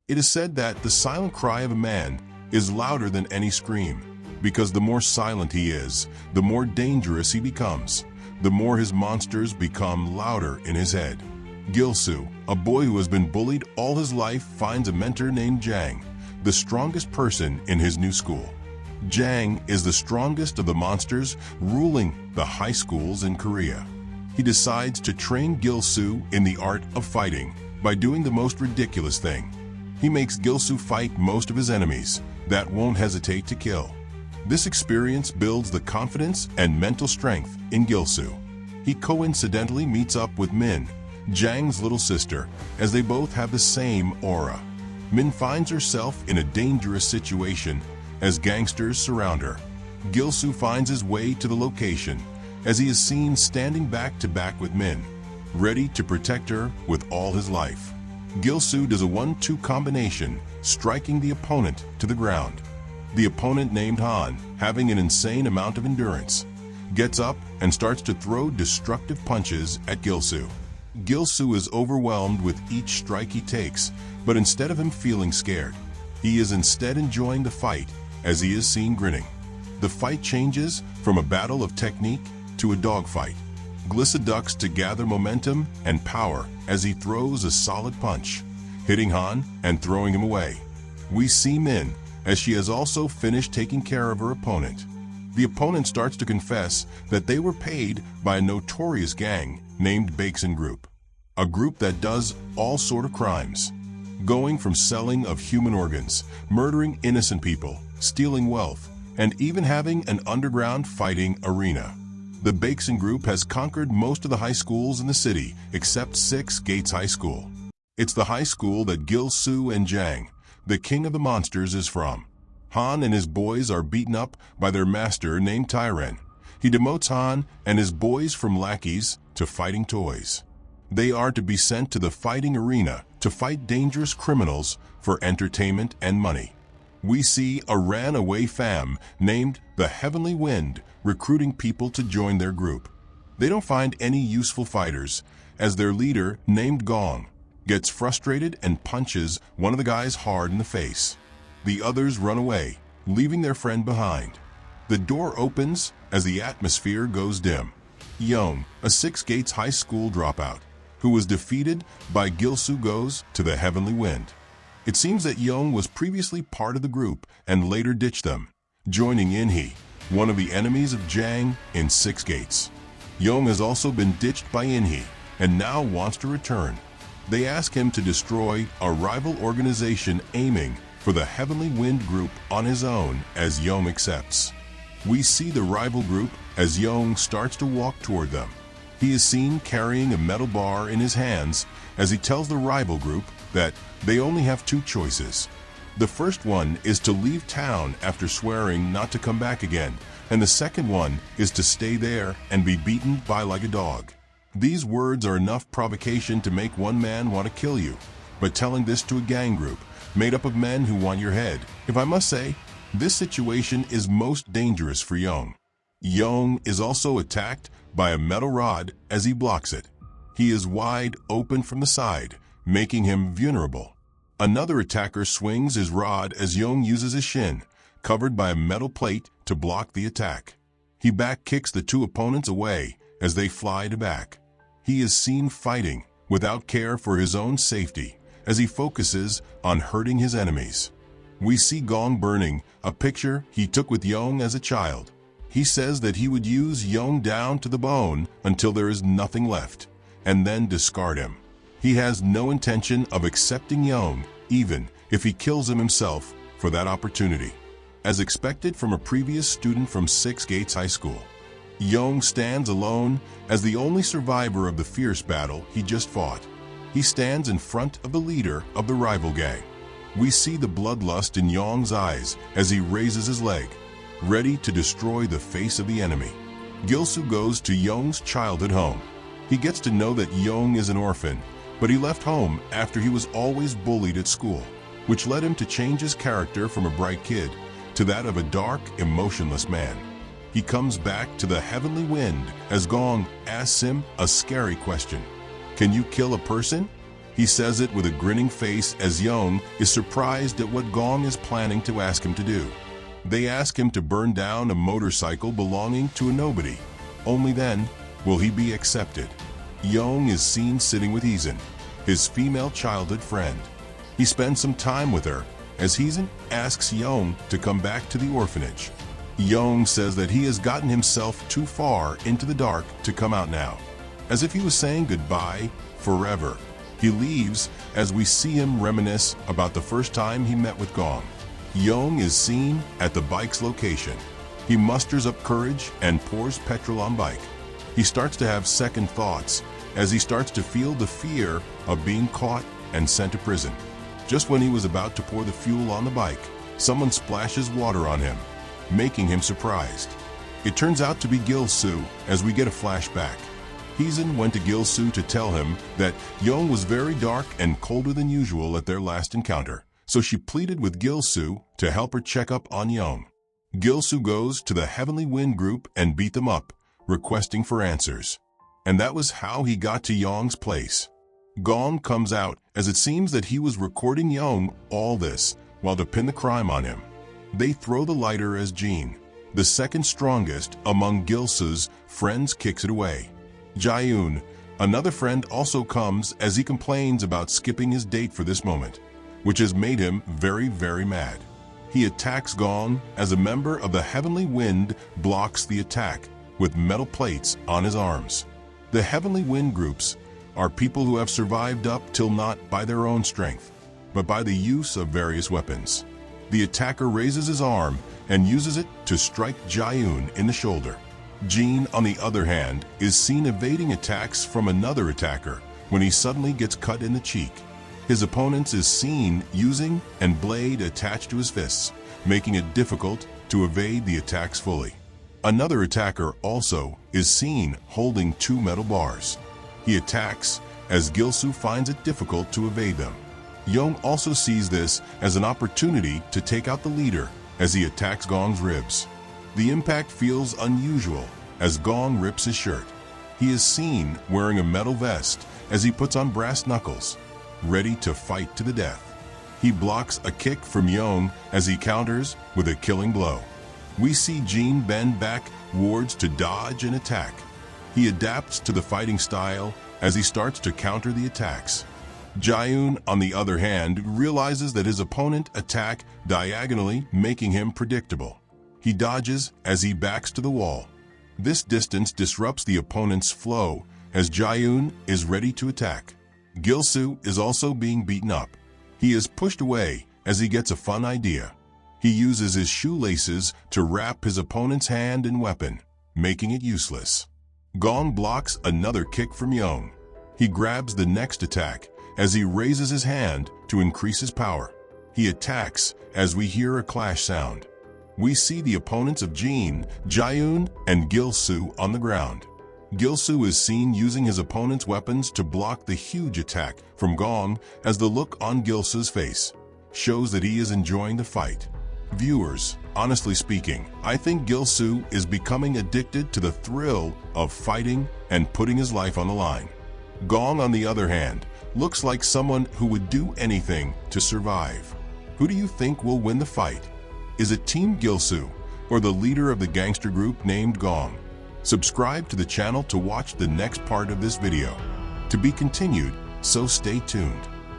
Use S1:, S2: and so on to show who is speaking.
S1: It is said that the silent cry of a man is louder than any scream, because the more silent he is, the more dangerous he becomes, the more his monsters become louder in his head. Gilsu, a boy who has been bullied all his life, finds a mentor named Jang, the strongest person in his new school. Jang is the strongest of the monsters ruling the high schools in Korea. He decides to train Gilsu in the art of fighting by doing the most ridiculous thing. He makes Gilsu fight most of his enemies that won't hesitate to kill. This experience builds the confidence and mental strength in Gilsu. He coincidentally meets up with Min, Jang's little sister, as they both have the same aura. Min finds herself in a dangerous situation as gangsters surround her. Gilsu finds his way to the location as he is seen standing back to back with Min, ready to protect her with all his life. Gilsu does a 1-2 combination, striking the opponent to the ground. The opponent, named Han, having an insane amount of endurance, gets up and starts to throw destructive punches at Gilsu. Gilsu is overwhelmed with each strike he takes, but instead of him feeling scared, he is instead enjoying the fight as he is seen grinning. The fight changes from a battle of technique to a dogfight. Gilsu ducks to gather momentum and power as he throws a solid punch, hitting Han and throwing him away. We see Min as she has also finished taking care of her opponent. The opponent starts to confess that they were paid by a notorious gang named Baeksan Group, a group that does all sort of crimes, going from selling of human organs, murdering innocent people, stealing wealth, and even having an underground fighting arena. The Baeksan Group has conquered most of the high schools in the city except 6 Gates High School. It's the high school that Gilsu and Jang, the king of the monsters, is from. Han and his boys are beaten up by their master named Tyren. He demotes Han and his boys from lackeys to fighting toys. They are to be sent to the fighting arena to fight dangerous criminals for entertainment and money. We see a ran-away fam named the Heavenly Wind recruiting people to join their group. They don't find any useful fighters, as their leader, named Gong, gets frustrated and punches one of the guys hard in the face. The others run away, leaving their friend behind. The door opens as the atmosphere goes dim. Young, a 6 Gates High School dropout, who was defeated by Gilsu, goes to the Heavenly Wind. It seems that Young was previously part of the group and later ditched them, joining Inhee, one of the enemies of Jang in 6 Gates. Young has also been ditched by Inhee and now wants to return. They ask him to destroy a rival organization aiming for the Heavenly Wind group on his own, as Young accepts. We see the rival group as Young starts to walk toward them. He is seen carrying a metal bar in his hands as he tells the rival group that they only have 2 choices. The first one is to leave town after swearing not to come back again, and the second one is to stay there and be beaten by like a dog. These words are enough provocation to make one man want to kill you, but telling this to a gang group made up of men who want your head, if I must say, this situation is most dangerous for Young. Young is also attacked by a metal rod as he blocks it. He is wide open from the side, making him vulnerable. Another attacker swings his rod as Young uses his shin, covered by a metal plate, to block the attack. He back kicks the 2 opponents away as they fly to back. He is seen fighting without care for his own safety as he focuses on hurting his enemies. We see Gong burning a picture he took with Young as a child. He says that he would use Young down to the bone until there is nothing left, and then discard him. He has no intention of accepting Young, even if he kills him himself for that opportunity. As expected from a previous student from 6 Gates High School, Young stands alone as the only survivor of the fierce battle he just fought. He stands in front of the leader of the rival gang. We see the bloodlust in Young's eyes as he raises his leg, ready to destroy the face of the enemy. Gilsu goes to Young's childhood home. He gets to know that Young is an orphan, but he left home after he was always bullied at school, which led him to change his character from a bright kid to that of a dark, emotionless man. He comes back to the Heavenly Wind as Gong asks him a scary question. Can you kill a person? He says it with a grinning face as Young is surprised at what Gong is planning to ask him to do. They ask him to burn down a motorcycle belonging to a nobody. Only then will he be accepted. Young is seen sitting with Heesun, his female childhood friend. He spends some time with her as Heesun asks Young to come back to the orphanage. Young says that he has gotten himself too far into the dark to come out now, as if he was saying goodbye forever. He leaves as we see him reminisce about the first time he met with Gong. Young is seen at the bike's location. He musters up courage and pours petrol on bike. He starts to have second thoughts as he starts to feel the fear of being caught and sent to prison. Just when he was about to pour the fuel on the bike, someone splashes water on him, making him surprised. It turns out to be Gilsu as we get a flashback. Heesun went to Gilsu to tell him that Young was very dark and colder than usual at their last encounter, so she pleaded with Gilsu to help her check up on Young. Gilsu goes to the Heavenly Wind group and beat them up, requesting for answers. And that was how he got to Young's place. Gong comes out as it seems that he was recording Young all this while to pin the crime on him. They throw the lighter as Jin, the second strongest among Gilsu's friends, kicks it away. Jaeyoon, another friend, also comes as he complains about skipping his date for this moment, which has made him very, very mad. He attacks Gong as a member of the Heavenly Wind blocks the attack with metal plates on his arms. The Heavenly Wind groups are people who have survived up till not by their own strength, but by the use of various weapons. The attacker raises his arm and uses it to strike Jaeyoon in the shoulder. Jin, on the other hand, is seen evading attacks from another attacker when he suddenly gets cut in the cheek. His opponent is seen using a blade attached to his fists, making it difficult to evade the attacks fully. Another attacker also is seen holding two metal bars. He attacks as Gilsu finds it difficult to evade them. Young also sees this as an opportunity to take out the leader as he attacks Gong's ribs. The impact feels unusual as Gong rips his shirt. He is seen wearing a metal vest as he puts on brass knuckles, ready to fight to the death. He blocks a kick from Young as he counters with a killing blow. We see Jin bend backwards to dodge an attack. He adapts to the fighting style as he starts to counter the attacks. Jaeyoon, on the other hand, realizes that his opponent attack diagonally, making him predictable. He dodges as he backs to the wall. This distance disrupts the opponent's flow as Jaeyoon is ready to attack. Gilsu is also being beaten up. He is pushed away as he gets a fun idea. He uses his shoelaces to wrap his opponent's hand and weapon, making it useless. Gong blocks another kick from Young. He grabs the next attack as he raises his hand to increase his power. He attacks as we hear a clash sound. We see the opponents of Jin, Jaeyoon, and Gilsu on the ground. Gilsu is seen using his opponent's weapons to block the huge attack from Gong as the look on Gilsu's face shows that he is enjoying the fight. Viewers, honestly speaking, I think Gilsu is becoming addicted to the thrill of fighting and putting his life on the line. Gong, on the other hand, looks like someone who would do anything to survive. Who do you think will win the fight? Is it Team Gilsu or the leader of the gangster group named Gong? Subscribe to the channel to watch the next part of this video. To be continued, so stay tuned.